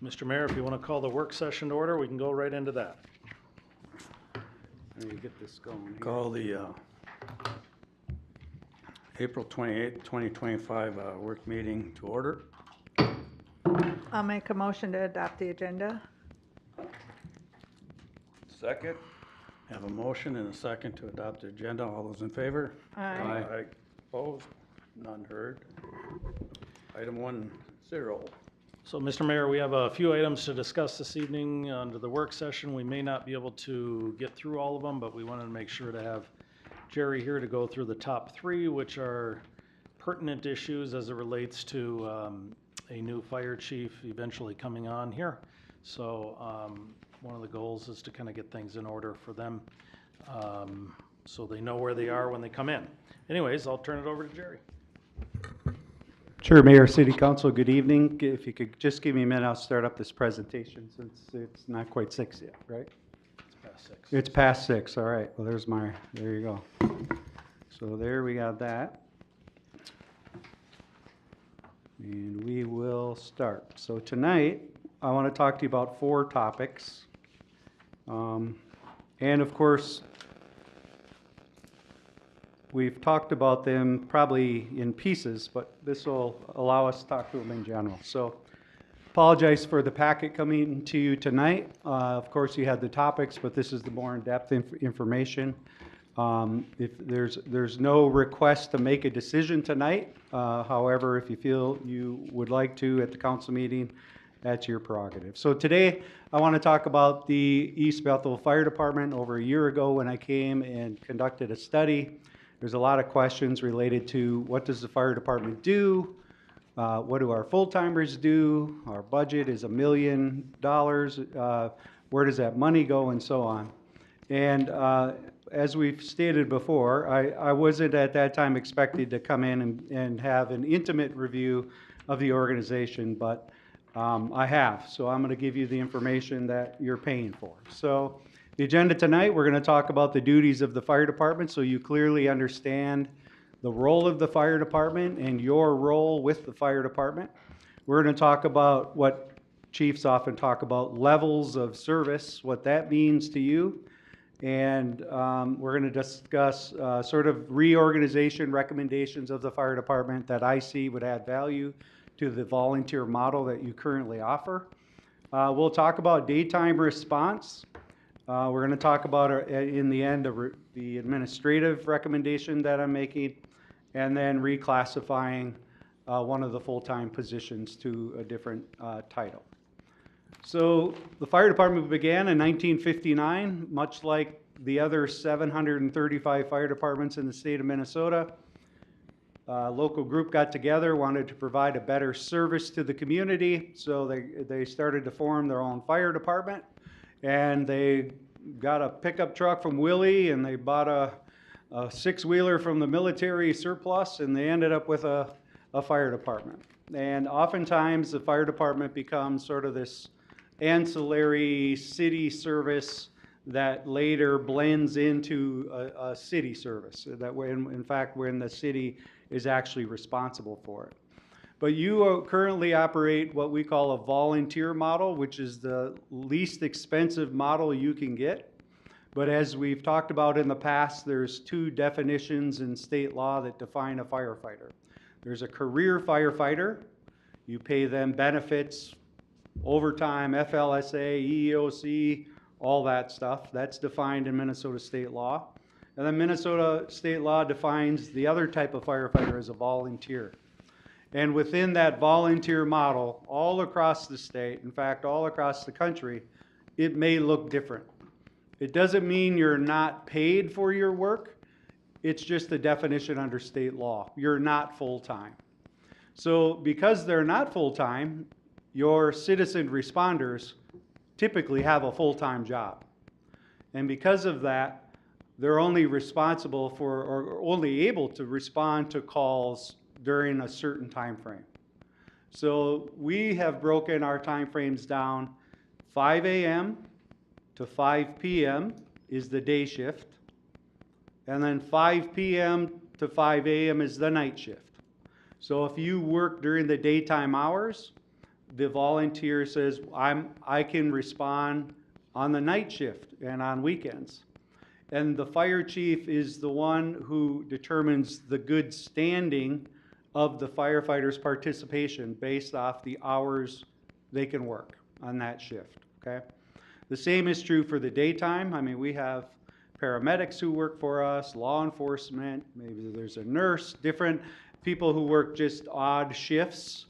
Mr. Mayor, if you want to call the work session to order, we can go right into that. Let me get this going here. Call the April 28th, 2025 work meeting to order. I'll make a motion to adopt the agenda. Second. Have a motion and a second to adopt the agenda. All those in favor? Aye. Opposed? None heard. Item 1-0. So, Mr. Mayor, we have a few items to discuss this evening under the work session. We may not be able to get through all of them, but we wanted to make sure to have Jerry here to go through the top three, which are pertinent issues as it relates to a new fire chief eventually coming on here. So one of the goals is to kind of get things in order for them so they know where they are when they come in. Anyways, I'll turn it over to Jerry. Sure, Mayor, City Council, good evening. If you could just give me a minute, I'll start up this presentation since it's not quite 6 yet, right? It's past 6. It's past 6, all right. Well, there you go. So there we got that. And we will start. So tonight, I want to talk to you about 4 topics. And of course, we've talked about them probably in pieces, but this will allow us to talk to them in general. So apologize for the packet coming to you tonight. Of course, you had the topics, but this is the more in-depth information. If there's no request to make a decision tonight. However, if you feel you would like to at the council meeting, that's your prerogative. So today, I want to talk about the East Bethel Fire Department. Over a year ago when I came and conducted a study, there's a lot of questions related to what does the fire department do? What do our full-timers do? Our budget is $1 million. Where does that money go, and so on? And as we've stated before, I wasn't at that time expected to come in and have an intimate review of the organization, but I have. So I'm going to give you the information that you're paying for. So the agenda tonight, we're going to talk about the duties of the fire department so you clearly understand the role of the fire department and your role with the fire department. We're going to talk about what chiefs often talk about, levels of service, what that means to you. And we're going to discuss sort of reorganization recommendations of the fire department that I see would add value to the volunteer model that you currently offer. We'll talk about daytime response. We're going to talk about, in the end, the administrative recommendation that I'm making, and then reclassifying one of the full-time positions to a different title. So the fire department began in 1959, much like the other 735 fire departments in the state of Minnesota. A local group got together, wanted to provide a better service to the community, so they started to form their own fire department. And they got a pickup truck from Willie, and they bought a 6-wheeler from the military surplus, and they ended up with a fire department. And oftentimes the fire department becomes sort of this ancillary city service that later blends into a city service. That way, in fact, when the city is actually responsible for it. But you currently operate what we call a volunteer model, which is the least expensive model you can get. But as we've talked about in the past, there's 2 definitions in state law that define a firefighter. There's a career firefighter. You pay them benefits, overtime, FLSA, EEOC, all that stuff. That's defined in Minnesota state law. And then Minnesota state law defines the other type of firefighter as a volunteer. And within that volunteer model, all across the state, in fact, all across the country, it may look different. It doesn't mean you're not paid for your work. It's just a definition under state law. You're not full-time. So because they're not full-time, your citizen responders typically have a full-time job. And because of that, they're only responsible for, or only able to respond to calls during a certain time frame. So we have broken our time frames down. 5 a.m. to 5 p.m. is the day shift. And then 5 p.m. to 5 a.m. is the night shift. So if you work during the daytime hours, the volunteer says, I can respond on the night shift and on weekends. And the fire chief is the one who determines the good standing of the firefighters' participation based off the hours they can work on that shift, okay? The same is true for the daytime. I mean, we have paramedics who work for us, law enforcement, maybe there's a nurse, different people who work just odd shifts,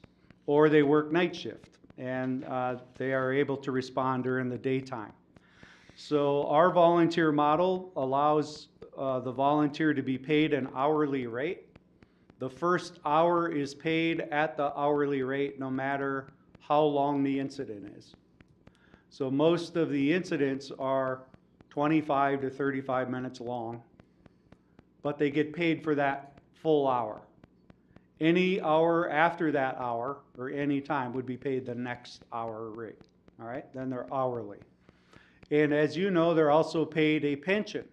or they work night shift, and they are able to respond during the daytime. So our volunteer model allows the volunteer to be paid an hourly rate. The first hour is paid at the hourly rate no matter how long the incident is. So most of the incidents are 25 to 35 minutes long, but they get paid for that full hour. Any hour after that hour, or any time, would be paid the next hour rate, all right? Then they're hourly. And as you know, they're also paid a pension.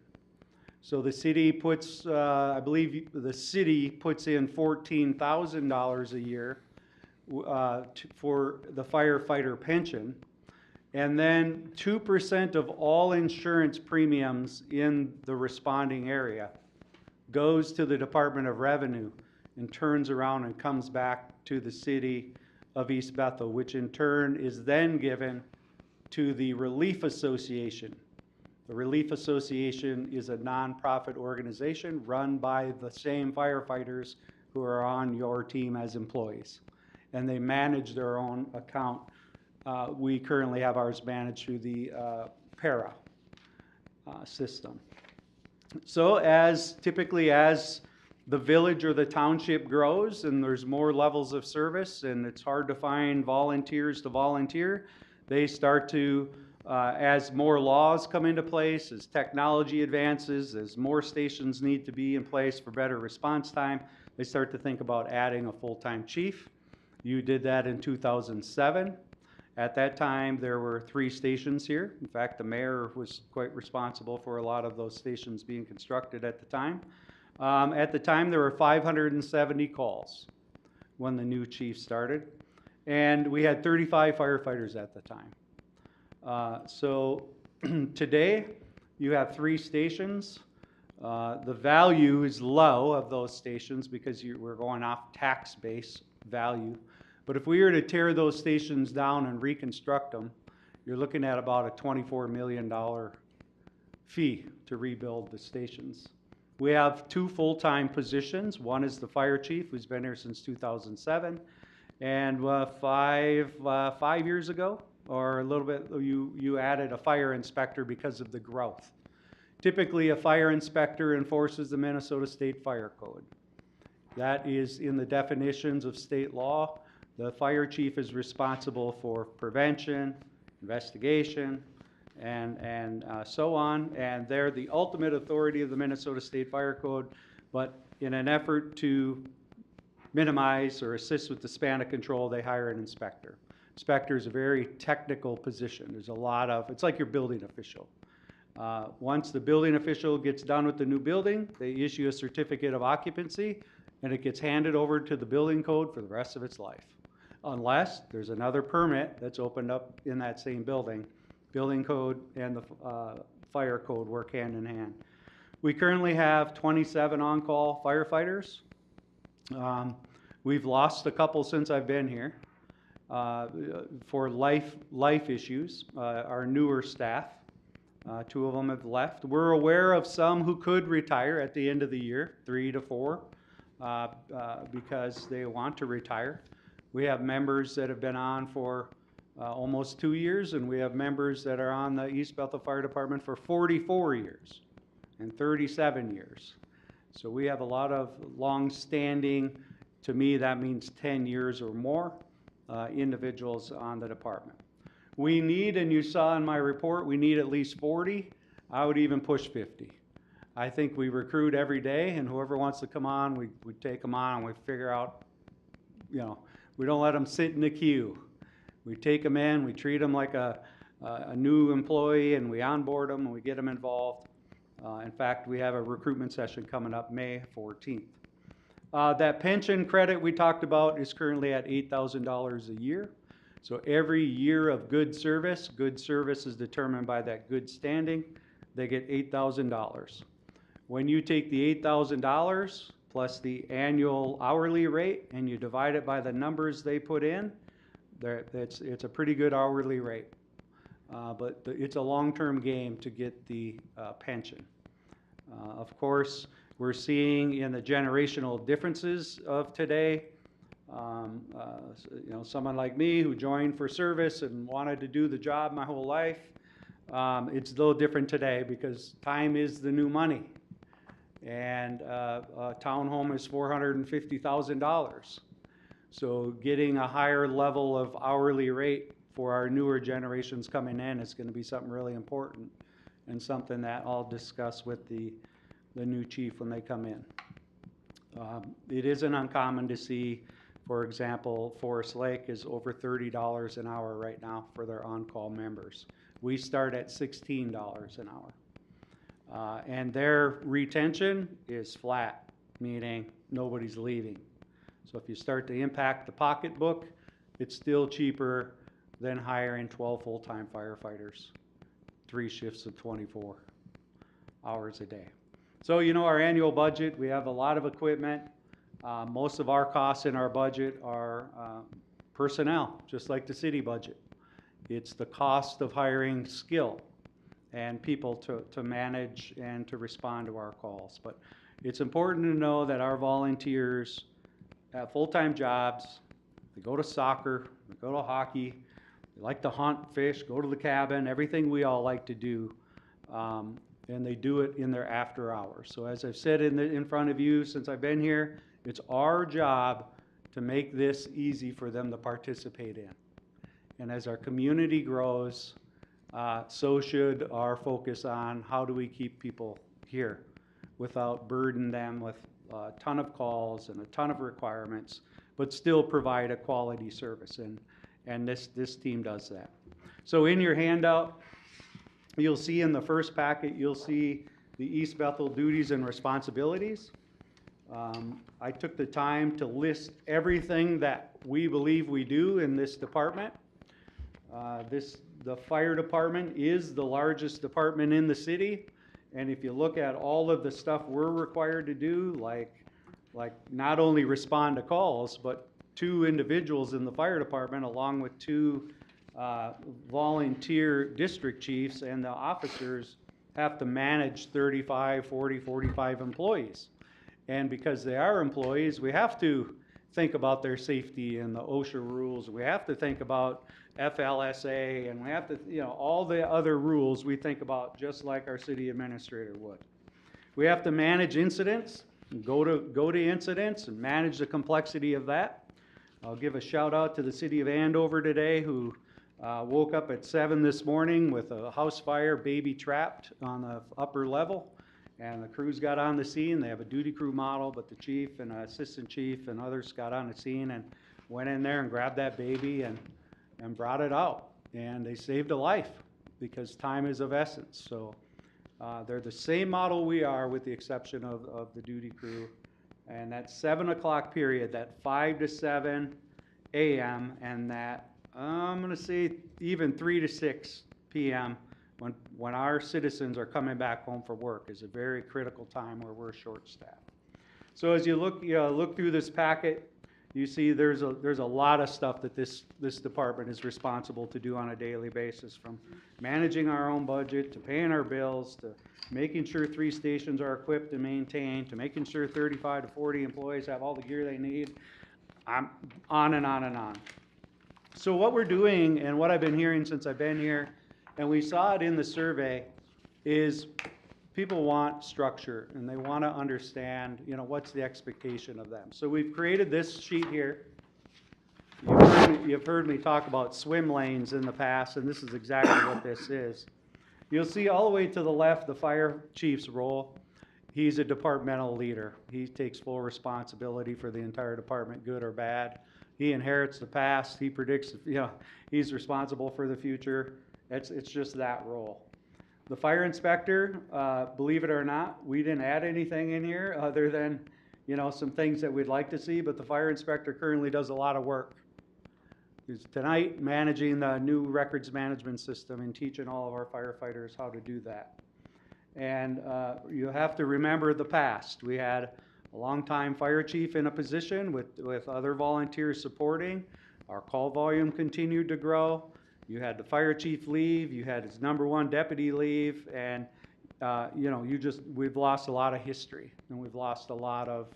So the city puts, I believe the city puts in $14,000 a year for the firefighter pension. And then 2% of all insurance premiums in the responding area goes to the Department of Revenue and turns around and comes back to the city of East Bethel, which in turn is then given to the Relief Association. The Relief Association is a nonprofit organization run by the same firefighters who are on your team as employees. And they manage their own account. We currently have ours managed through the para system. So typically as the village or the township grows and there's more levels of service and it's hard to find volunteers to volunteer, they start to, as more laws come into place, as technology advances, as more stations need to be in place for better response time, they start to think about adding a full-time chief. You did that in 2007. At that time, there were 3 stations here. In fact, the mayor was quite responsible for a lot of those stations being constructed at the time. At the time, there were 570 calls when the new chief started, and we had 35 firefighters at the time. So today, you have 3 stations. The value is low of those stations because we're going off tax base value. But if we were to tear those stations down and reconstruct them, you're looking at about a $24 million fee to rebuild the stations. We have 2 full-time positions. One is the fire chief, who's been here since 2007. And 5 years ago, or a little bit, you added a fire inspector because of the growth. Typically, a fire inspector enforces the Minnesota State Fire Code. That is in the definitions of state law. The fire chief is responsible for prevention, investigation, and so on. And they're the ultimate authority of the Minnesota State Fire Code. But in an effort to minimize or assist with the span of control, they hire an inspector. Inspector is a very technical position. There's a lot of, it's like your building official. Once the building official gets done with the new building, they issue a certificate of occupancy, and it gets handed over to the building code for the rest of its life. Unless there's another permit that's opened up in that same building. Building code and the fire code work hand in hand. We currently have 27 on-call firefighters. We've lost a couple since I've been here for life issues. Our newer staff, 2 of them have left. We're aware of some who could retire at the end of the year, 3 to 4, because they want to retire. We have members that have been on for almost 2 years, and we have members that are on the East Bethel Fire Department for 44 years and 37 years. So we have a lot of long-standing, to me that means 10 years or more, individuals on the department. We need, and you saw in my report, we need at least 40. I would even push 50. I think we recruit every day, and whoever wants to come on, we take them on, and we figure out, we don't let them sit in the queue. We take them in, we treat them like a new employee, and we onboard them, and we get them involved. In fact, we have a recruitment session coming up May 14th. That pension credit we talked about is currently at $8,000 a year. So every year of good service is determined by that good standing, they get $8,000. When you take the $8,000 plus the annual hourly rate and you divide it by the numbers they put in, it's a pretty good hourly rate. But it's a long-term game to get the pension. Of course, we're seeing in the generational differences of today, someone like me who joined for service and wanted to do the job my whole life, it's a little different today because time is the new money. And a townhome is $450,000. So getting a higher level of hourly rate for our newer generations coming in is going to be something really important and something that I'll discuss with the new chief when they come in. It isn't uncommon to see, for example, Forest Lake is over $30 an hour right now for their on-call members. We start at $16 an hour. And their retention is flat, meaning nobody's leaving. So if you start to impact the pocketbook, it's still cheaper than hiring 12 full-time firefighters, 3 shifts of 24 hours a day. So, our annual budget, we have a lot of equipment. Most of our costs in our budget are personnel, just like the city budget. It's the cost of hiring skill and people to manage and to respond to our calls. But it's important to know that our volunteers have full-time jobs. They go to soccer, they go to hockey, they like to hunt, fish, go to the cabin, everything we all like to do. And they do it in their after hours. So as I've said in front of you since I've been here, it's our job to make this easy for them to participate in. And as our community grows, so should our focus on how do we keep people here without burden them with a ton of calls and a ton of requirements, but still provide a quality service. And this team does that. So in your handout, you'll see in the first packet, you'll see the East Bethel duties and responsibilities. I took the time to list everything that we believe we do in this department. The fire department is the largest department in the city, and if you look at all of the stuff we're required to do, like not only respond to calls, but 2 individuals in the fire department along with 2 volunteer district chiefs and the officers have to manage 35, 40, 45 employees. And because they are employees, we have to think about their safety and the OSHA rules. We have to think about FLSA, and we have to, all the other rules we think about just like our city administrator would. We have to manage incidents, go to incidents and manage the complexity of that. I'll give a shout out to the city of Andover today who woke up at 7 this morning with a house fire, baby trapped on the upper level. And the crews got on the scene. They have a duty crew model, but the chief and assistant chief and others got on the scene and went in there and grabbed that baby and brought it out. And they saved a life because time is of essence. So they're the same model we are with the exception of the duty crew. And that 7 o'clock period, that 5 to 7 a.m. and that, I'm going to say even 3 to 6 p.m. when our citizens are coming back home from work is a very critical time where we're short-staffed. So as you look through this packet, you see there's a lot of stuff that this department is responsible to do on a daily basis, from managing our own budget to paying our bills to making sure 3 stations are equipped and maintained to making sure 35 to 40 employees have all the gear they need. I'm on and on and on. So what we're doing and what I've been hearing since I've been here, and we saw it in the survey, is people want structure and they want to understand, what's the expectation of them. So we've created this sheet here. You've heard me talk about swim lanes in the past, and this is exactly what this is. You'll see all the way to the left the fire chief's role. He's a departmental leader. He takes full responsibility for the entire department, good or bad. He inherits the past. He predicts, he's responsible for the future. It's just that role. The fire inspector, believe it or not, we didn't add anything in here other than, some things that we'd like to see, but the fire inspector currently does a lot of work. is tonight managing the new records management system and teaching all of our firefighters how to do that. And you have to remember the past. We had a longtime fire chief in a position with other volunteers supporting. Our call volume continued to grow. You had the fire chief leave, you had his #1 deputy leave, and we've lost a lot of history, and we've lost a lot of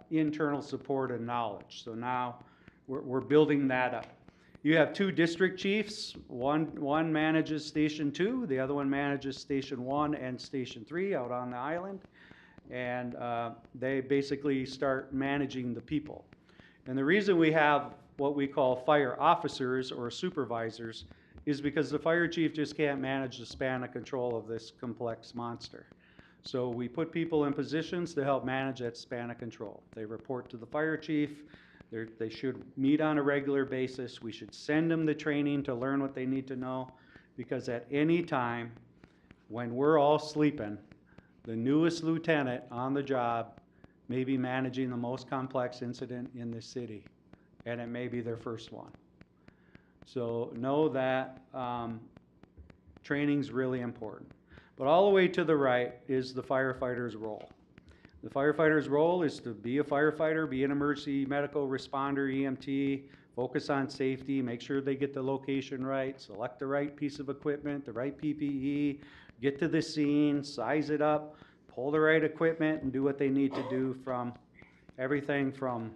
internal support and knowledge. So now we're building that up. You have 2 district chiefs. One manages Station 2, the other one manages Station 1 and Station 3 out on the island. And they basically start managing the people. And the reason we have what we call fire officers or supervisors is because the fire chief just can't manage the span of control of this complex monster. So we put people in positions to help manage that span of control. They report to the fire chief. They should meet on a regular basis. We should send them the training to learn what they need to know, because at any time when we're all sleeping, the newest lieutenant on the job may be managing the most complex incident in the city, and it may be their first one. So know that training's really important. But all the way to the right is the firefighter's role. The firefighter's role is to be a firefighter, be an emergency medical responder, EMT, focus on safety, make sure they get the location right, select the right piece of equipment, the right PPE, get to the scene, size it up, pull the right equipment, and do what they need to do, from everything from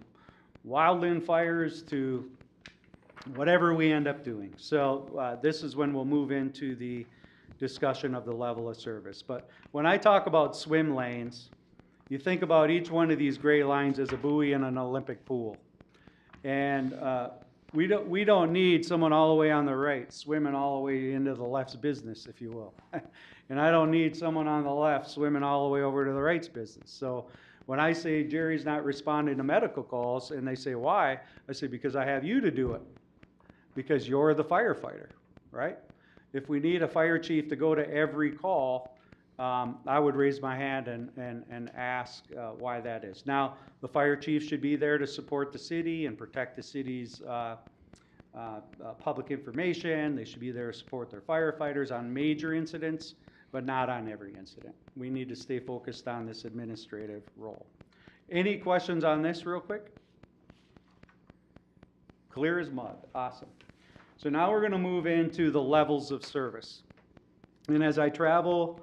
wildland fires to whatever we end up doing. So this is when we'll move into the discussion of the level of service. But when I talk about swim lanes, you think about each one of these gray lines as a buoy in an Olympic pool. And we don't need someone all the way on the right swimming all the way into the left's business, if you will. And I don't need someone on the left swimming all the way over to the right's business. So when I say Jerry's not responding to medical calls, and they say, why? I say, because I have you to do it. Because you're the firefighter, right? If we need a fire chief to go to every call, I would raise my hand and ask why that is. Now, the fire chief should be there to support the city and protect the city's public information. They should be there to support their firefighters on major incidents, but not on every incident. We need to stay focused on this administrative role. Any questions on this real quick? Clear as mud. Awesome. So now we're going to move into the levels of service. And as I travel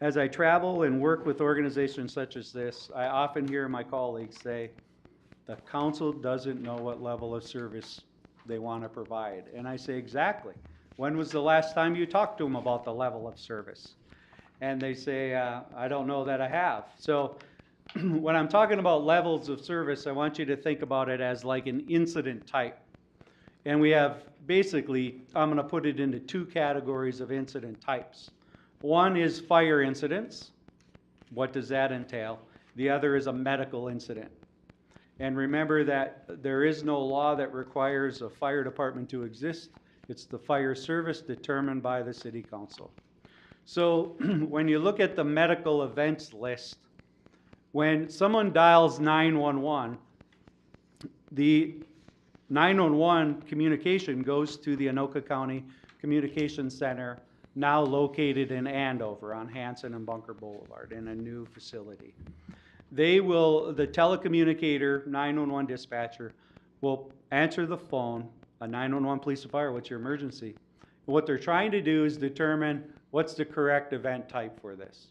and work with organizations such as this, I often hear my colleagues say, the council doesn't know what level of service they want to provide. And I say, exactly. When was the last time you talked to them about the level of service? And they say, I don't know that I have. So when I'm talking about levels of service, I want you to think about it as like an incident type. And we have basically, I'm going to put it into 2 categories of incident types. One is fire incidents. What does that entail? The other is a medical incident. And remember that there is no law that requires a fire department to exist. It's the fire service determined by the city council. So when you look at the medical events list, when someone dials 911, the 911 communication goes to the Anoka County Communications Center, now located in Andover on Hanson and Bunker Boulevard in a new facility. The telecommunicator, 911 dispatcher, will answer the phone, a 911 police or fire, what's your emergency? What they're trying to do is determine what's the correct event type for this.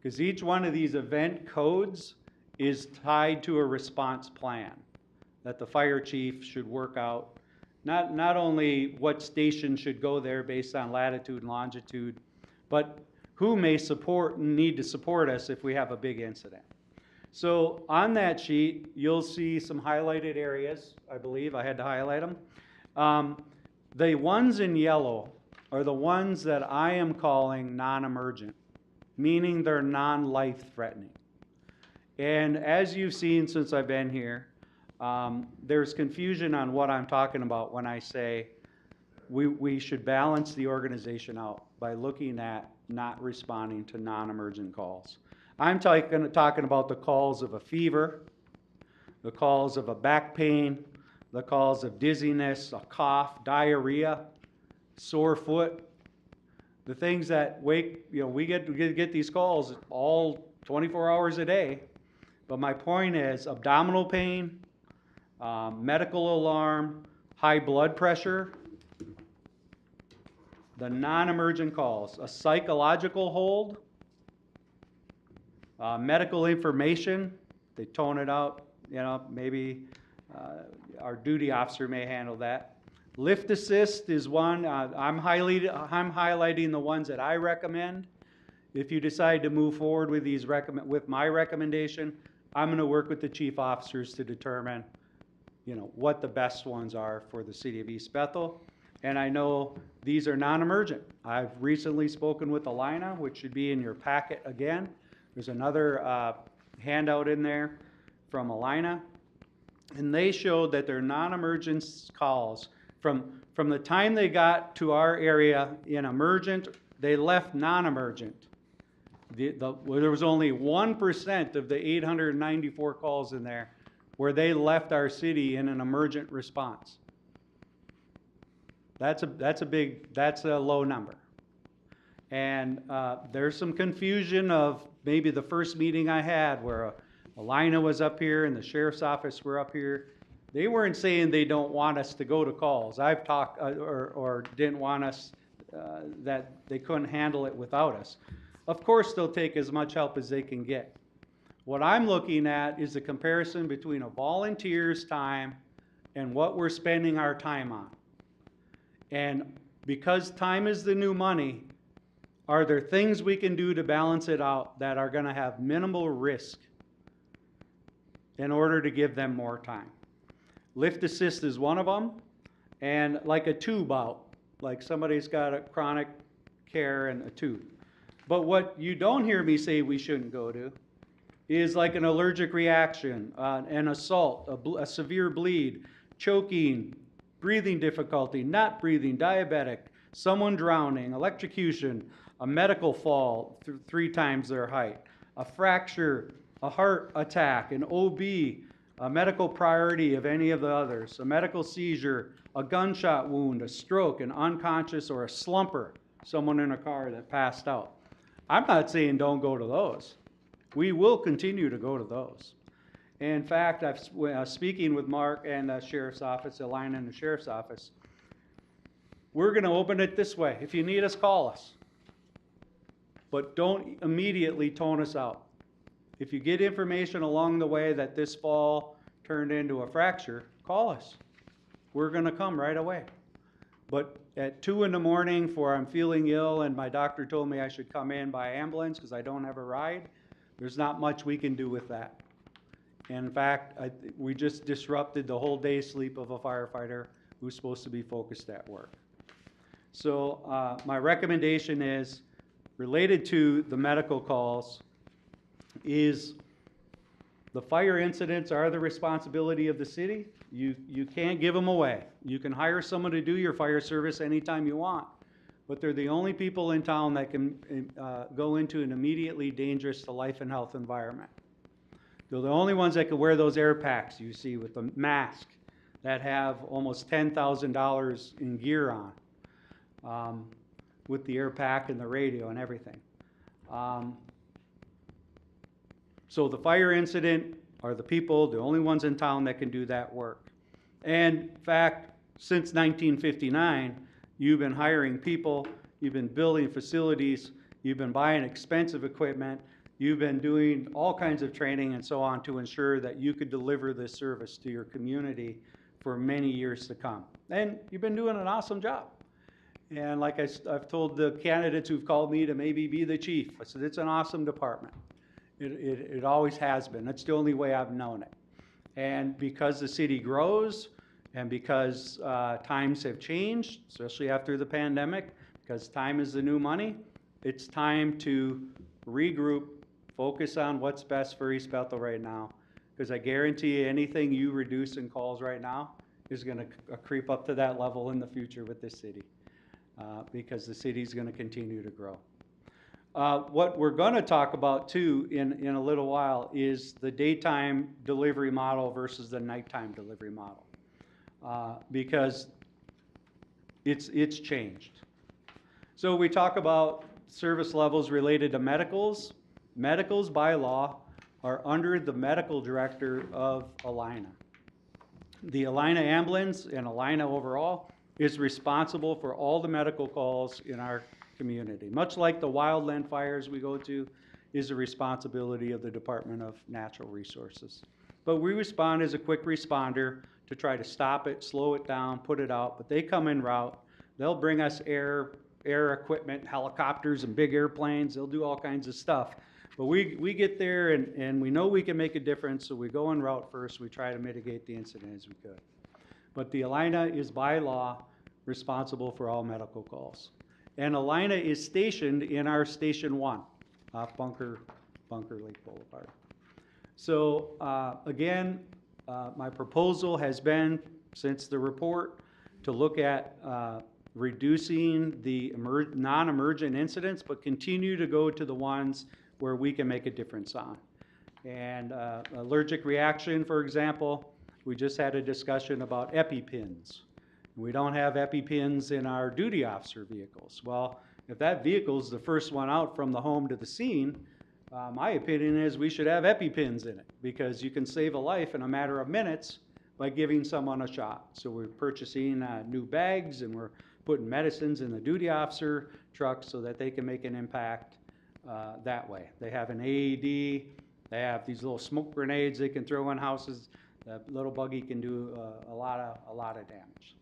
Because each one of these event codes is tied to a response plan that the fire chief should work out. Not only what station should go there based on latitude and longitude, but who may need to support us if we have a big incident. So on that sheet, you'll see some highlighted areas. I believe I had to highlight them. The ones in yellow are the ones that I am calling non-emergent, meaning they're non-life threatening. And as you've seen since I've been here, there's confusion on what I'm talking about when I say we should balance the organization out by looking at not responding to non-emergent calls. I'm talking about the calls of a fever, the calls of a back pain, the calls of dizziness, a cough, diarrhea, sore foot, the things that we get these calls all 24 hours a day. But my point is abdominal pain, medical alarm, high blood pressure, the non-emergent calls, a psychological hold, medical information, they tone it out, maybe our duty officer may handle that. Lift assist is one. I'm highlighting the ones that I recommend. If you decide to move forward with with my recommendation, I'm going to work with the chief officers to determine, what the best ones are for the city of East Bethel. And I know these are non-emergent. I've recently spoken with Alina, which should be in your packet again. There's another handout in there from Alina. And they showed that their non-emergent calls, from the time they got to our area in emergent, they left non-emergent. There was only 1% of the 894 calls in there where they left our city in an emergent response. That's a low number. And there's some confusion of maybe the first meeting I had where Alina was up here and the sheriff's office were up here. They weren't saying they don't want us to go to calls. I've talked, or didn't want us, that they couldn't handle it without us. Of course, they'll take as much help as they can get. What I'm looking at is the comparison between a volunteer's time and what we're spending our time on. And because time is the new money, are there things we can do to balance it out that are going to have minimal risk in order to give them more time? Lift assist is one of them, and like a tube out, like somebody's got a chronic care and a tube. But what you don't hear me say we shouldn't go to is like an allergic reaction, an assault, a severe bleed, choking, breathing difficulty, not breathing, diabetic, someone drowning, electrocution, a medical fall 3 times their height, a fracture, a heart attack, an OB, a medical priority of any of the others, a medical seizure, a gunshot wound, a stroke, an unconscious or a slumper, someone in a car that passed out. I'm not saying don't go to those. We will continue to go to those. In fact, I'm speaking with Mark and the sheriff's office, Alina in the sheriff's office. We're going to open it this way. If you need us, call us. But don't immediately tone us out. If you get information along the way that this fall turned into a fracture, call us. We're going to come right away. But at 2 in the morning for I'm feeling ill and my doctor told me I should come in by ambulance because I don't have a ride, there's not much we can do with that. In fact, we just disrupted the whole day's sleep of a firefighter who's supposed to be focused at work. So my recommendation is, related to the medical calls, is the fire incidents are the responsibility of the city. You can't give them away. You can hire someone to do your fire service anytime you want, but they're the only people in town that can go into an immediately dangerous to life and health environment. They're the only ones that can wear those air packs you see with the mask that have almost $10,000 in gear on, with the air pack and the radio and everything. So the fire incident are the only ones in town that can do that work. And in fact, since 1959, you've been hiring people, you've been building facilities, you've been buying expensive equipment, you've been doing all kinds of training and so on to ensure that you could deliver this service to your community for many years to come. And you've been doing an awesome job. And like I've told the candidates who've called me to maybe be the chief, I said, it's an awesome department. It always has been. That's the only way I've known it. And because the city grows and because times have changed, especially after the pandemic, because time is the new money, it's time to regroup, focus on what's best for East Bethel right now. Because I guarantee you anything you reduce in calls right now is going to creep up to that level in the future with this city. Because the city's going to continue to grow. What we're going to talk about too in a little while is the daytime delivery model versus the nighttime delivery model. because it's changed. So we talk about service levels related to medicals. Medicals by law are under the medical director of Alina. The Alina ambulance and Alina overall is responsible for all the medical calls in our community. Much like the wildland fires we go to is the responsibility of the Department of Natural Resources. But we respond as a quick responder to try to stop it, slow it down, put it out, but they come en route. They'll bring us air equipment, helicopters and big airplanes. They'll do all kinds of stuff. But we get there and we know we can make a difference, so we go en route first. We try to mitigate the incident as we could. But the Alina is by law responsible for all medical calls. And Alina is stationed in our Station 1 off Bunker Lake Boulevard. So again, my proposal has been, since the report, to look at reducing the non-emergent incidents, but continue to go to the ones where we can make a difference on. And allergic reaction, for example, we just had a discussion about EpiPens. We don't have EpiPens in our duty officer vehicles. Well, if that vehicle is the first one out from the home to the scene, my opinion is we should have EpiPens in it, because you can save a life in a matter of minutes by giving someone a shot. So we're purchasing new bags, and we're putting medicines in the duty officer truck so that they can make an impact that way. They have an AED, they have these little smoke grenades they can throw in houses. That little buggy can do a lot of damage.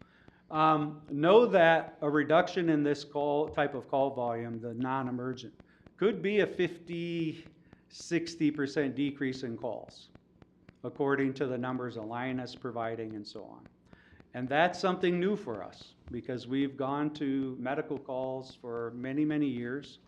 Know that a reduction in this type of call volume, the non-emergent, could be a 50-60% decrease in calls, according to the numbers Alina's providing and so on. And that's something new for us, because we've gone to medical calls for many, many years.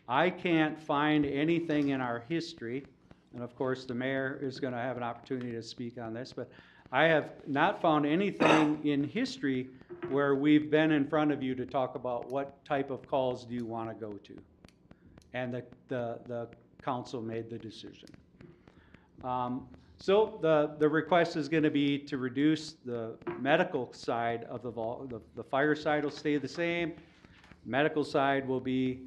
I can't find anything in our history, and of course the mayor is going to have an opportunity to speak on this, but I have not found anything in history where we've been in front of you to talk about what type of calls do you want to go to. And the council made the decision. So the request is going to be to reduce the medical side of the fire side will stay the same. Medical side will be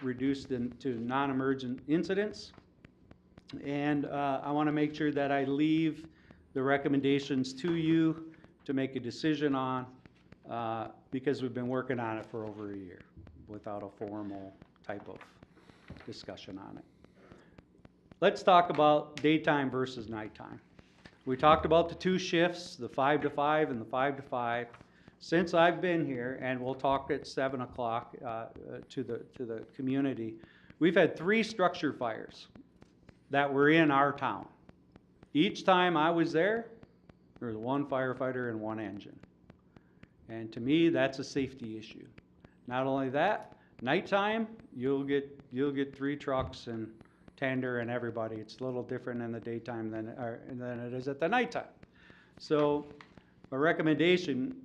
reduced to non-emergent incidents. And I want to make sure that I leave the recommendations to you to make a decision on, because we've been working on it for over a year without a formal type of discussion on it. Let's talk about daytime versus nighttime. We talked about the two shifts, the 5 to 5 and the 5 to 5. Since I've been here, and we'll talk at 7 o'clock to the community, we've had 3 structure fires that were in our town. Each time I was there was 1 firefighter and 1 engine. And to me, that's a safety issue. Not only that, nighttime, you'll get 3 trucks and tender and everybody. It's a little different in the daytime than it is at the nighttime. So a recommendation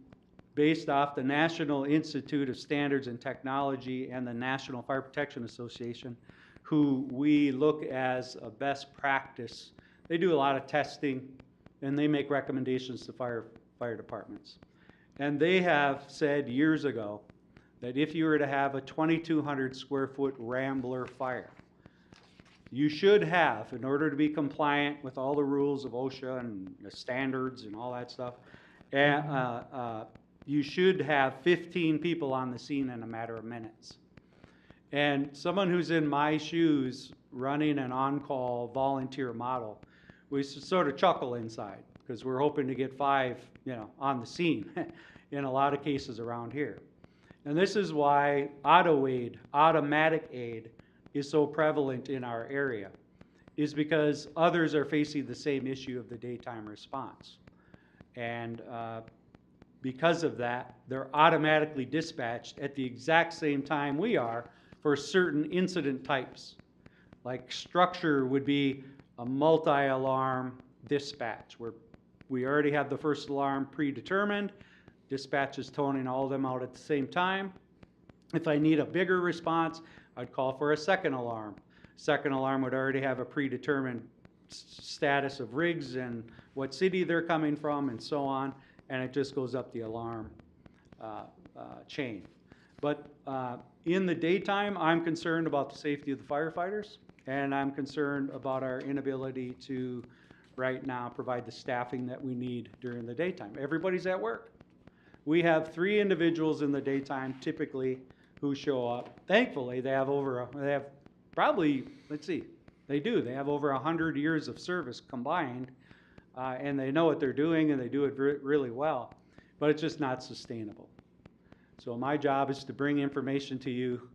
based off the National Institute of Standards and Technology and the National Fire Protection Association, who we look as a best practice. They do a lot of testing and they make recommendations to fire departments. And they have said years ago that if you were to have a 2,200 square foot Rambler fire, you should have, in order to be compliant with all the rules of OSHA and the standards and all that stuff, you should have 15 people on the scene in a matter of minutes. And someone who's in my shoes running an on-call volunteer model, we sort of chuckle inside because we're hoping to get 5, on the scene in a lot of cases around here. And this is why auto aid, automatic aid, is so prevalent in our area, is because others are facing the same issue of the daytime response. And because of that, they're automatically dispatched at the exact same time we are for certain incident types. Like structure would be a multi-alarm dispatch, where we already have the first alarm predetermined, dispatch is toning all of them out at the same time. If I need a bigger response, I'd call for a second alarm. Second alarm would already have a predetermined status of rigs and what city they're coming from and so on. and it just goes up the alarm chain. But in the daytime, I'm concerned about the safety of the firefighters, and I'm concerned about our inability to, right now, provide the staffing that we need during the daytime. Everybody's at work. We have 3 individuals in the daytime typically who show up. Thankfully, they have probably, they have over 100 years of service combined, and they know what they're doing, and they do it really well, but it's just not sustainable. So my job is to bring information to you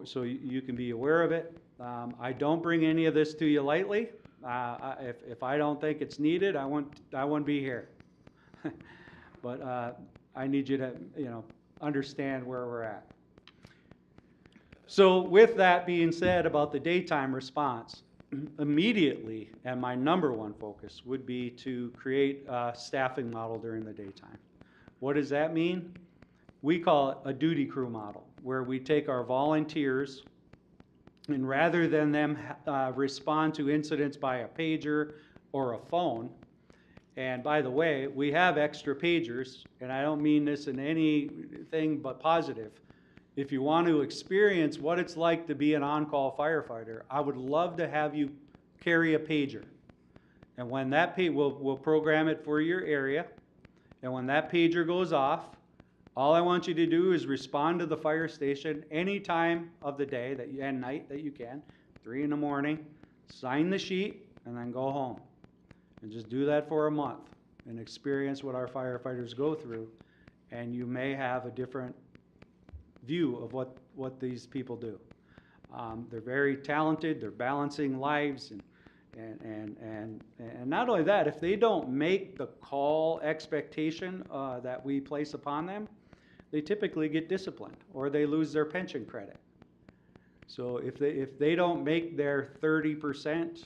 so you can be aware of it. I don't bring any of this to you lightly. If I don't think it's needed, I won't be here. But I need you to, understand where we're at. So with that being said about the daytime response, immediately, and my number one focus would be to create a staffing model during the daytime. What does that mean? We call it a duty crew model, where we take our volunteers, and rather than them respond to incidents by a pager or a phone, and by the way, we have extra pagers, and I don't mean this in anything but positive. If you want to experience what it's like to be an on-call firefighter, I would love to have you carry a pager. And when that we'll program it for your area, and when that pager goes off, all I want you to do is respond to the fire station any time of the day and night that you can, 3 in the morning, sign the sheet, and then go home. And just do that for a month and experience what our firefighters go through, and you may have a different view of what these people do. They're very talented, they're balancing lives, and not only that, if they don't make the call expectation that we place upon them, they typically get disciplined or they lose their pension credit. So if they don't make their 30%,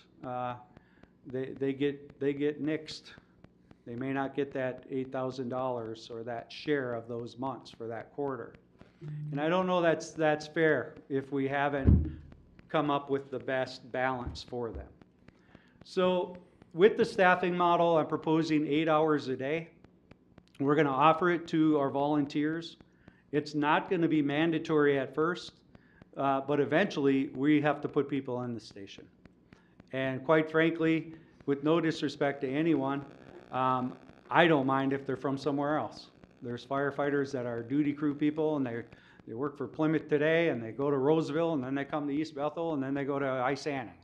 they get nixed. They may not get that $8,000 or that share of those months for that quarter. And I don't know that's fair if we haven't come up with the best balance for them. So with the staffing model, I'm proposing 8 hours a day. We're going to offer it to our volunteers. It's not going to be mandatory at first, but eventually we have to put people in the station. And quite frankly, with no disrespect to anyone, I don't mind if they're from somewhere else. There's firefighters that are duty crew people, and they work for Plymouth today, and they go to Roseville, and then they come to East Bethel, and then they go to Isanning,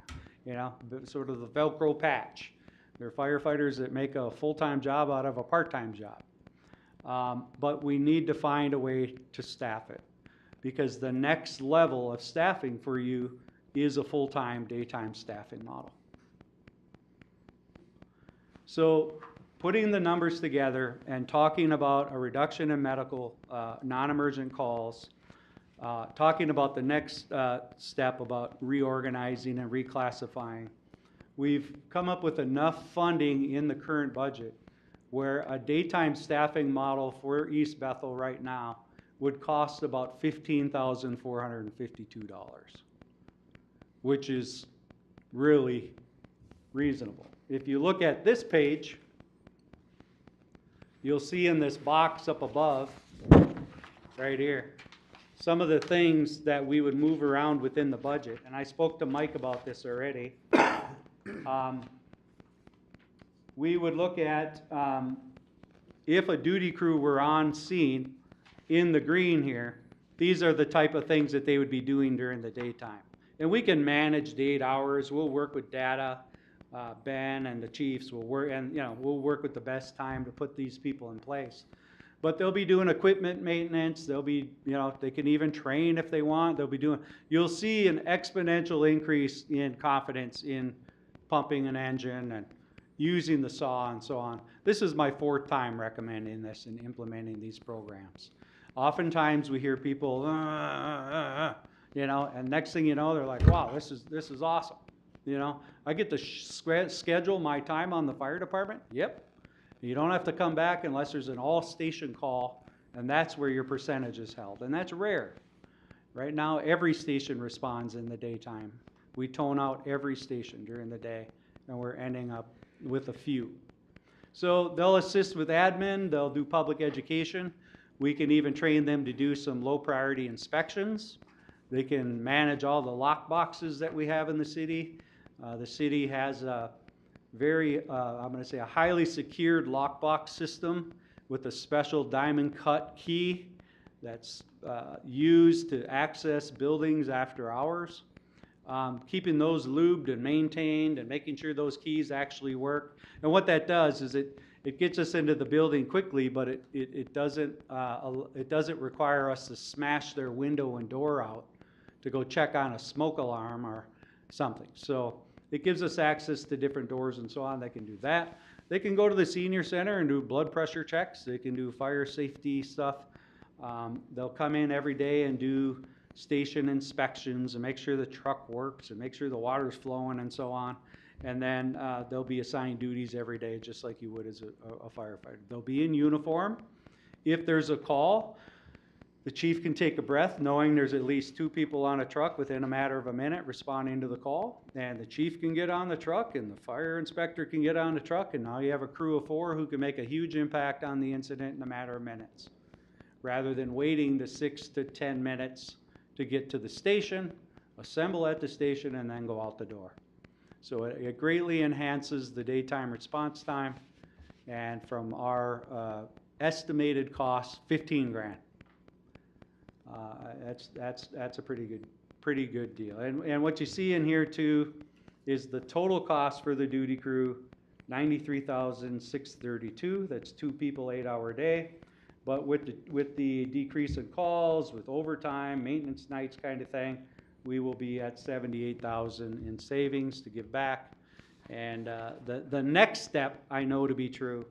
sort of the Velcro patch. They're firefighters that make a full-time job out of a part-time job. But we need to find a way to staff it, because the next level of staffing for you is a full-time, daytime staffing model. So putting the numbers together and talking about a reduction in medical non-emergent calls, talking about the next step about reorganizing and reclassifying, we've come up with enough funding in the current budget where a daytime staffing model for East Bethel right now would cost about $15,452, which is really reasonable. If you look at this page, you'll see in this box up above, right here, some of the things that we would move around within the budget. And I spoke to Mike about this already. We would look at if a duty crew were on scene in the green here, these are the type of things that they would be doing during the daytime. And we can manage the 8 hours. We'll work with data. Ben and the chiefs will work, and we'll work with the best time to put these people in place. But they'll be doing equipment maintenance. They'll be, they can even train if they want. You'll see an exponential increase in confidence in pumping an engine and using the saw and so on. This is my 4th time recommending this and implementing these programs. Oftentimes we hear people, and next thing you know, they're like, wow, this is awesome. I get to schedule my time on the fire department. Yep. You don't have to come back unless there's an all-station call, and that's where your percentage is held. And that's rare. Right now, every station responds in the daytime. We tone out every station during the day, and we're ending up with a few. So they'll assist with admin, they'll do public education. We can even train them to do some low priority inspections. They can manage all the lock boxes that we have in the city. The city has a very, I'm gonna say a highly secured lockbox system with a special diamond cut key that's used to access buildings after hours. Keeping those lubed and maintained and making sure those keys actually work. And what that does is it gets us into the building quickly, but it doesn't require us to smash their window and door out to go check on a smoke alarm or something. So it gives us access to different doors and so on. They can do that. They can go to the senior center and do blood pressure checks. They can do fire safety stuff. They'll come in every day and do station inspections and make sure the truck works and make sure the water's flowing and so on. And then they'll be assigned duties every day just like you would as a firefighter. They'll be in uniform. If there's a call, the chief can take a breath knowing there's at least 2 people on a truck within a matter of a minute responding to the call. And the chief can get on the truck and the fire inspector can get on the truck, and now you have a crew of 4 who can make a huge impact on the incident in a matter of minutes, rather than waiting the 6 to 10 minutes to get to the station, assemble at the station, and then go out the door. So it greatly enhances the daytime response time, and from our estimated cost, 15 grand. That's a pretty good deal. And what you see in here too is the total cost for the duty crew, $93,632. That's 2 people, 8-hour day. But with the decrease in calls, with overtime, maintenance nights kind of thing, we will be at $78,000 in savings to give back. And the next step I know to be true.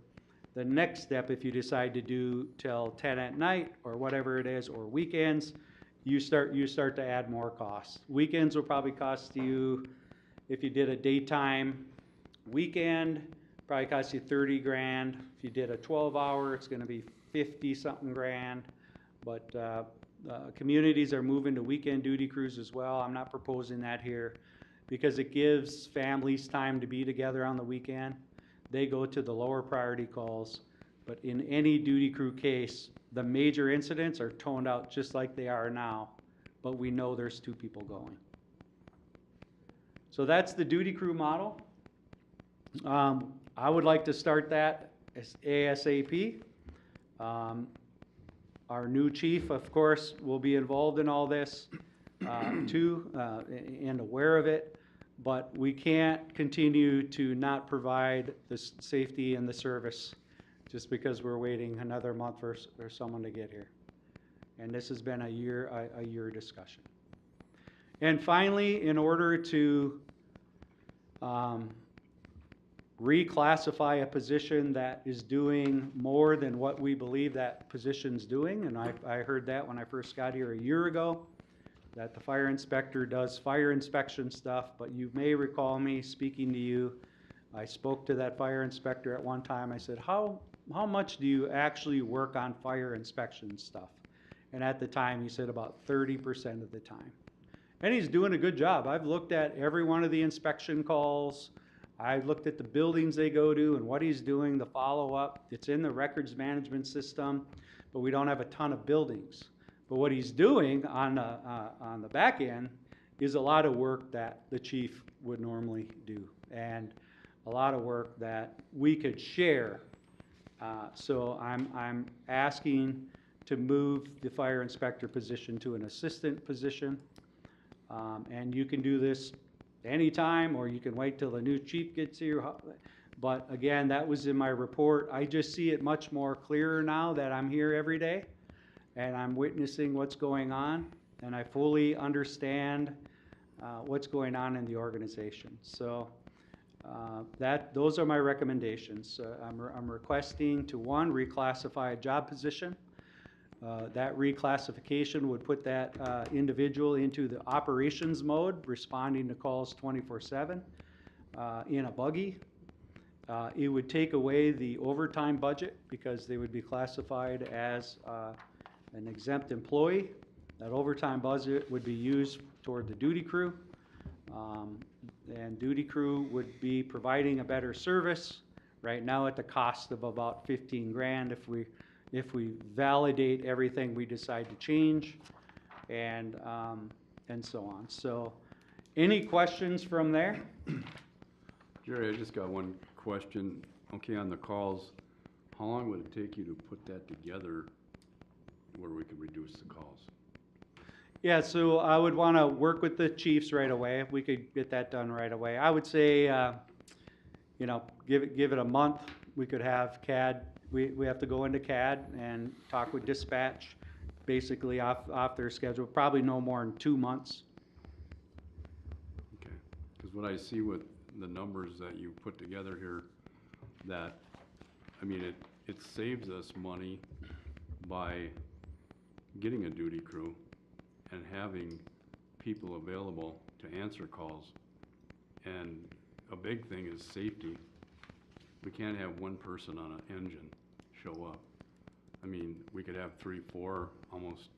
The next step, if you decide to do till 10 at night or whatever it is, or weekends, you start to add more costs. Weekends will probably cost you, if you did a daytime weekend, probably cost you 30 grand. If you did a 12-hour, it's going to be 50-something grand. But communities are moving to weekend duty crews as well. I'm not proposing that here because it gives families time to be together on the weekend. They go to the lower priority calls, but in any duty crew case, the major incidents are toned out just like they are now, but we know there's 2 people going. So that's the duty crew model. I would like to start that as ASAP. Our new chief, of course, will be involved in all this too, and aware of it. But we can't continue to not provide the safety and the service just because we're waiting another month for someone to get here. And this has been a year discussion. And finally, in order to reclassify a position that is doing more than what we believe that position's doing, and I heard that when I first got here a year ago, that the fire inspector does fire inspection stuff, but you may recall me speaking to you. I spoke to that fire inspector at one time. I said, how much do you actually work on fire inspection stuff? And at the time, he said about 30% of the time. And he's doing a good job. I've looked at every one of the inspection calls. I've looked at the buildings they go to and what he's doing, the follow-up. It's in the records management system, but we don't have a ton of buildings. But what he's doing on the back end is a lot of work that the chief would normally do, and a lot of work that we could share. So I'm asking to move the fire inspector position to an assistant position, and you can do this anytime, or you can wait till the new chief gets here. But again, that was in my report. I just see it much more clearer now that I'm here every day and I'm witnessing what's going on, and I fully understand what's going on in the organization. So those are my recommendations. I'm requesting to, 1, reclassify a job position. That reclassification would put that individual into the operations mode, responding to calls 24/7 in a buggy. It would take away the overtime budget because they would be classified as an exempt employee. That overtime budget would be used toward the duty crew. And duty crew would be providing a better service right now at the cost of about 15 grand if we validate everything we decide to change and so on. So any questions from there? Jerry, I just got one question. Okay, on the calls, how long would it take you to put that together where we could reduce the calls? Yeah, so I would want to work with the chiefs right away. If we could get that done right away. I would say, you know, give it a month. We could have CAD. We have to go into CAD and talk with dispatch, basically off their schedule. Probably no more than 2 months. Okay, because what I see with the numbers that you put together here, that, I mean, it saves us money by getting a duty crew and having people available to answer calls. And a big thing is safety. We can't have one person on an engine show up. I mean, we could have 3, 4 almost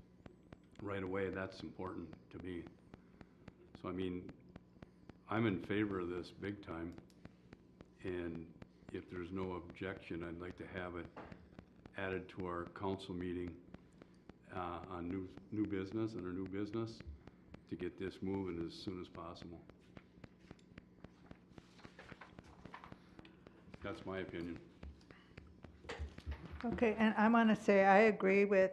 right away. That's important to me. So, I mean, I'm in favor of this big time. And if there's no objection, I'd like to have it added to our council meeting on new business, under new business, to get this moving as soon as possible. That's my opinion. Okay, and I want to say I agree with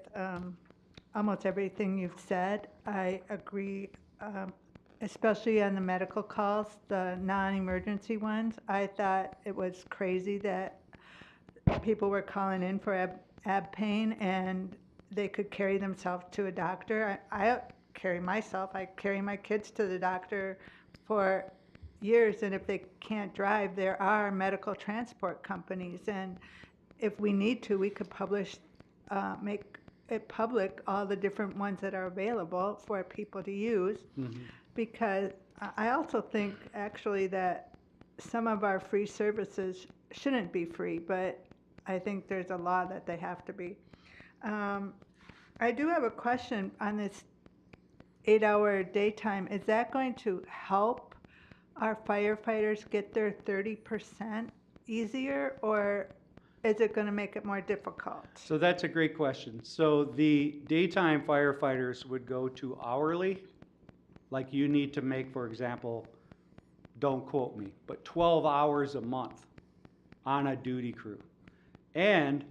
almost everything you've said. I agree, especially on the medical calls, the non-emergency ones. I thought it was crazy that people were calling in for ab pain and they could carry themselves to a doctor. I carry myself. I carry my kids to the doctor for years, and if they can't drive, there are medical transport companies, and if we need to, we could make it public, all the different ones that are available for people to use. Mm-hmm. Because I also think actually that some of our free services shouldn't be free, but I think there's a law that they have to be. I do have a question on this 8-hour daytime. Is that going to help our firefighters get their 30% easier, or is it going to make it more difficult? So that's a great question. So the daytime firefighters would go to hourly, like you need to make, for example, don't quote me, but 12 hours a month on a duty crew. And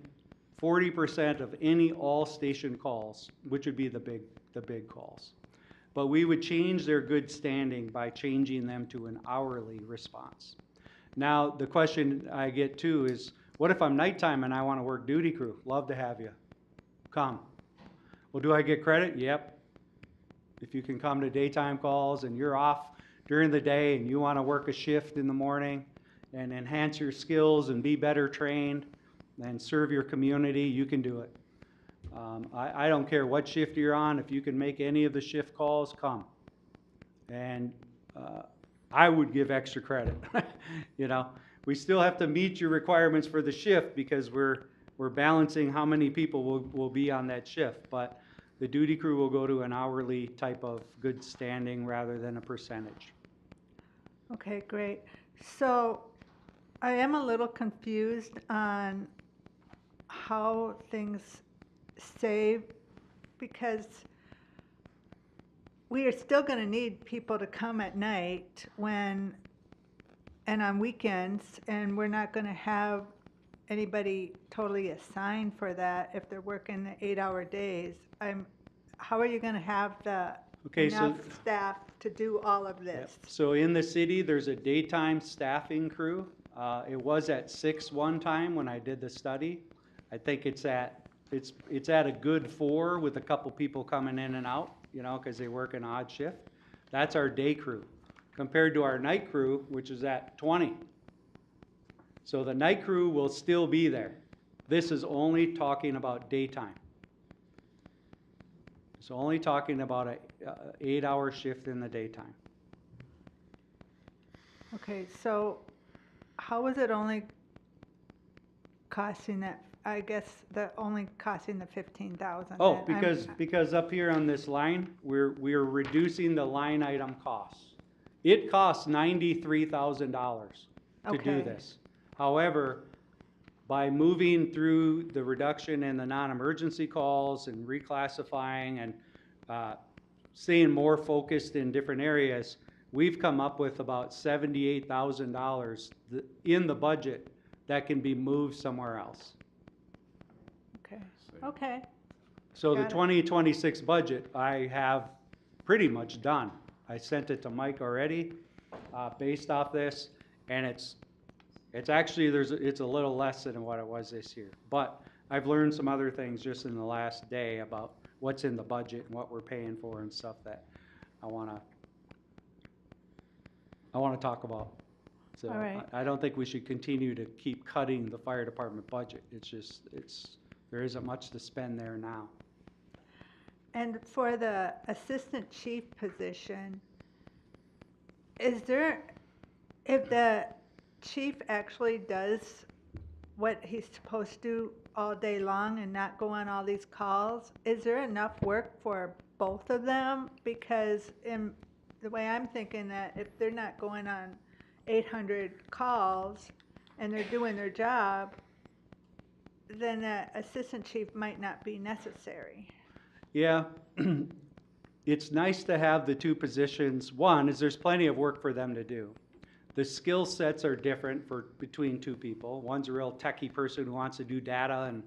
40% of any all-station calls, which would be the big calls. But we would change their good standing by changing them to an hourly response. Now, the question I get too is, what if I'm nighttime and I want to work duty crew? Love to have you. Come. Well, do I get credit? Yep. If you can come to daytime calls and you're off during the day and you want to work a shift in the morning and enhance your skills and be better trained and serve your community, you can do it. I don't care what shift you're on. If you can make any of the shift calls, come. And I would give extra credit. You know, we still have to meet your requirements for the shift because we're balancing how many people will be on that shift. But the duty crew will go to an hourly type of good standing rather than a percentage. Okay, great. So I am a little confused on how things save, because we are still going to need people to come at night and on weekends, and we're not going to have anybody totally assigned for that if they're working the 8-hour days. How are you going to have enough staff to do all of this? Yep. So in the city, there's a daytime staffing crew. It was at 6 one time when I did the study. I think it's at a good 4 with a couple people coming in and out, you know, because they work an odd shift. That's our day crew, compared to our night crew, which is at 20. So the night crew will still be there. This is only talking about daytime. It's only talking about a 8-hour shift in the daytime. Okay, so how is it only costing that? I guess only costing the 15,000. Oh, because up here on this line, we're reducing the line item costs. It costs $93,000 to do Okay. this. However, by moving through the reduction in the non-emergency calls and reclassifying and staying more focused in different areas, we've come up with about $78,000 in the budget that can be moved somewhere else. Okay, okay, So the Got it. 2026 budget, I have pretty much done. I sent it to Mike already, based off this, and it's actually, it's a little less than what it was this year. But I've learned some other things just in the last day about what's in the budget and what we're paying for and stuff that I wanna talk about. So All right. I don't think we should continue to keep cutting the fire department budget. There isn't much to spend there now. and for the assistant chief position, is there, if the chief actually does what he's supposed to do all day long and not go on all these calls, is there enough work for both of them? Because in the way I'm thinking that if they're not going on 800 calls and they're doing their job, then the assistant chief might not be necessary. Yeah, it's nice to have the two positions. One is there's plenty of work for them to do. The skill sets are different between two people. One's a real techie person who wants to do data and,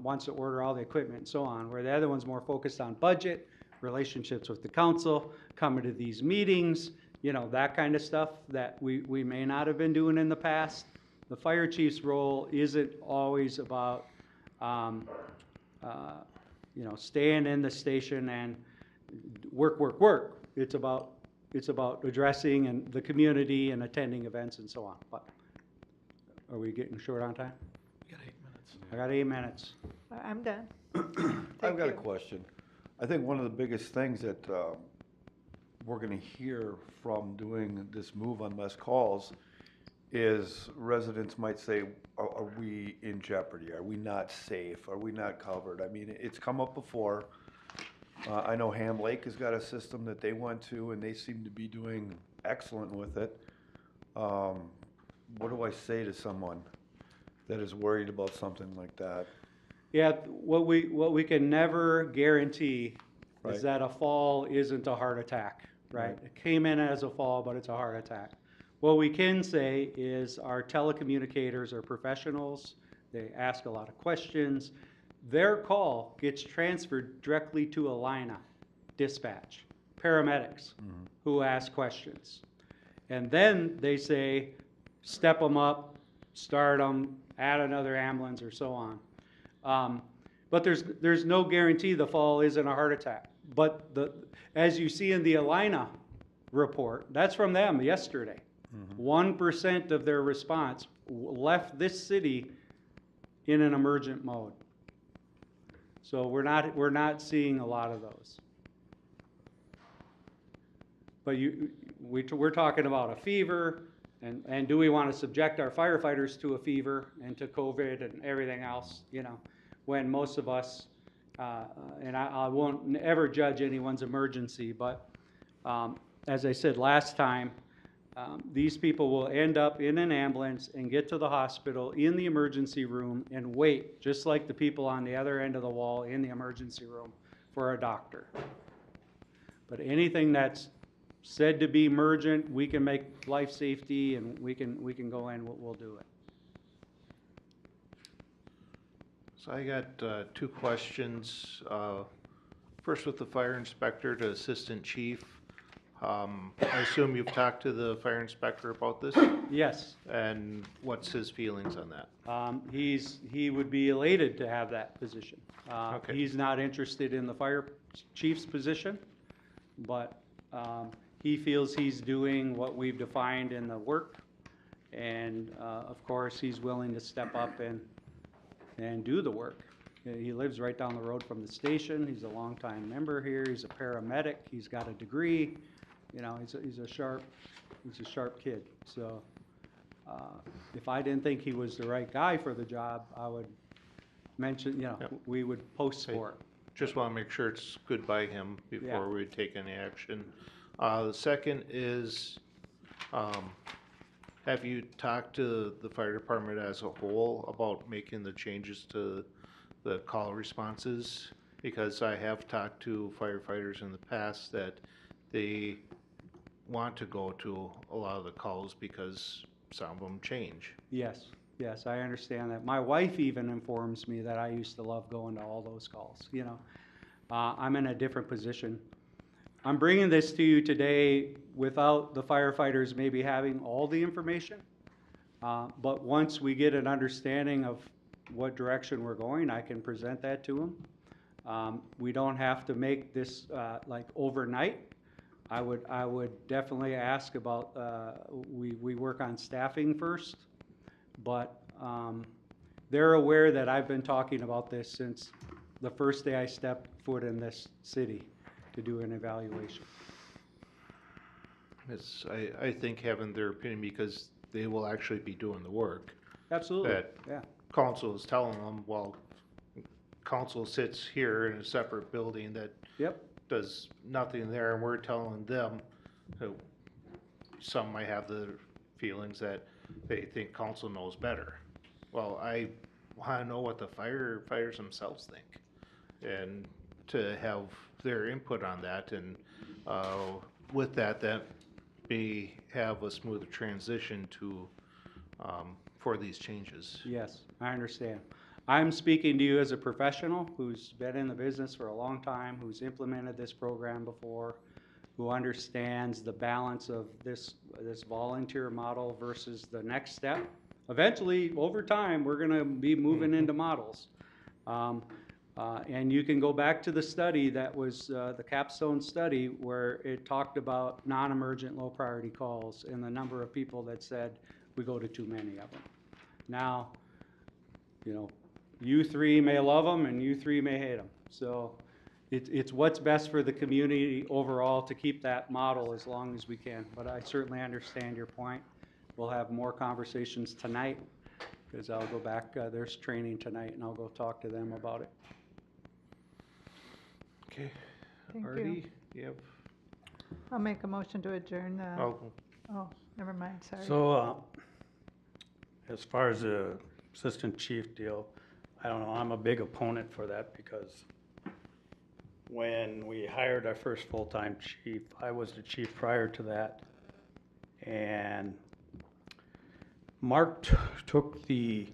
wants to order all the equipment and so on, where the other one's more focused on budget, relationships with the council, coming to these meetings, that kind of stuff that we may not have been doing in the past. The fire chief's role isn't always about, staying in the station and work. It's about addressing and the community and attending events and so on. But are we getting short on time? You got 8 minutes. I got 8 minutes. I'm done. I've got a you. question. I think one of the biggest things that we're gonna hear from doing this move on less calls is residents might say, are we in jeopardy? Are we not safe? Are we not covered? I mean, it's come up before. I know Ham Lake has got a system that they went to and they seem to be doing excellent with it. What do I say to someone that is worried about something like that? Yeah, what we can never guarantee Right. is that a fall isn't a heart attack, right? Right. It came in as a fall, but it's a heart attack. What we can say is our telecommunicators are professionals. They ask a lot of questions. Their call gets transferred directly to Alina dispatch, paramedics who ask questions. And then they say, step them up, start them, add another ambulance or so on. But there's no guarantee the fall isn't a heart attack. But as you see in the Alina report, that's from them yesterday. 1% of their response left this city in an emergent mode. So we're not seeing a lot of those. But we're talking about a fever, and do we want to subject our firefighters to a fever and to COVID and everything else, when most of us, and I won't ever judge anyone's emergency, but as I said last time, these people will end up in an ambulance and get to the hospital in the emergency room and wait, just like the people on the other end of the wall in the emergency room for a doctor. But anything that's said to be emergent, we can make life safety and we can go in, we'll do it. So I got two questions. First with the fire inspector to assistant chief. I assume you've talked to the fire inspector about this, Yes, and what's his feelings on that? he would be elated to have that position. Okay. He's not interested in the fire chief's position, but he feels he's doing what we've defined in the work. And of course, he's willing to step up and do the work. He lives right down the road from the station. He's a longtime member here. He's a paramedic. He's got a degree. He's a sharp kid. So if I didn't think he was the right guy for the job, I would mention, Yep. we would post Okay. for it. Just want to make sure it's good by him Yeah. before we take any action. The second is, Have you talked to the fire department as a whole about making the changes to the call responses? Because I have talked to firefighters in the past that they want to go to a lot of the calls because some of them change. Yes, yes, I understand that. My wife even informs me that I used to love going to all those calls, you know. I'm in a different position. I'm bringing this to you today without the firefighters maybe having all the information. But once we get an understanding of what direction we're going, I can present that to them. We don't have to make this like overnight. I would definitely ask about, we work on staffing first, but they're aware that I've been talking about this since the first day I stepped foot in this city to do an evaluation. It's, I think having their opinion, because they will actually be doing the work. Absolutely, That yeah. council is telling them, well, council sits here in a separate building that Yep, does nothing there, and we're telling them, that some might have the feelings that they think council knows better. Well, I wanna know what the firefighters themselves think, and to have their input on that, and, with that may have a smoother transition to, for these changes. yes, I understand. I'm speaking to you as a professional who's been in the business for a long time, who's implemented this program before, who understands the balance of this volunteer model versus the next step. Eventually, over time, we're gonna be moving into models. And you can go back to the study that was the capstone study where it talked about non-emergent low priority calls and the number of people that said we go to too many of them. Now, you know, you three may love them and you three may hate them. So it's what's best for the community overall to keep that model as long as we can. But I certainly understand your point. We'll have more conversations tonight because I'll go back, there's training tonight and I'll go talk to them about it. Okay. Thank you. Artie, yep. I'll make a motion to adjourn the, Oh, oh, never mind, sorry. So, as far as the assistant chief deal, I don't know, I'm a big opponent for that because when we hired our first full-time chief, I was the chief prior to that. And Mark took the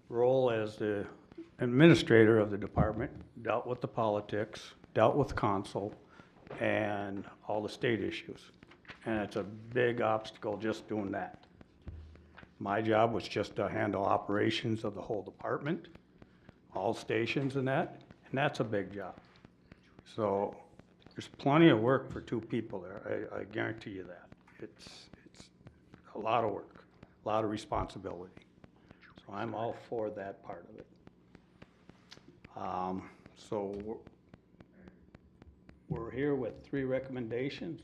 role as the administrator of the department, dealt with the politics, dealt with council, and all the state issues. And it's a big obstacle just doing that. My job was just to handle operations of the whole department, all stations and that's a big job. So there's plenty of work for two people there, I guarantee you that. It's a lot of work, a lot of responsibility. So I'm all for that part of it. So we're here with 3 recommendations.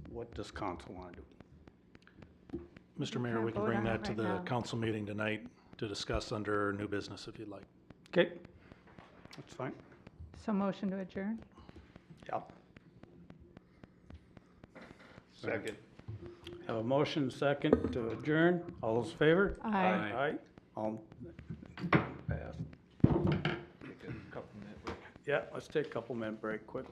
What does council want to do? Mr. Mayor, can't we can vote bring on that it to right the now. council meeting tonight to discuss under new business if you'd like. Okay, that's fine. So motion to adjourn? Yep. second. Have a motion second to adjourn. All those in favor? Aye. Aye. All pass. Take a couple minute break. Yeah, let's take a couple minute break quick.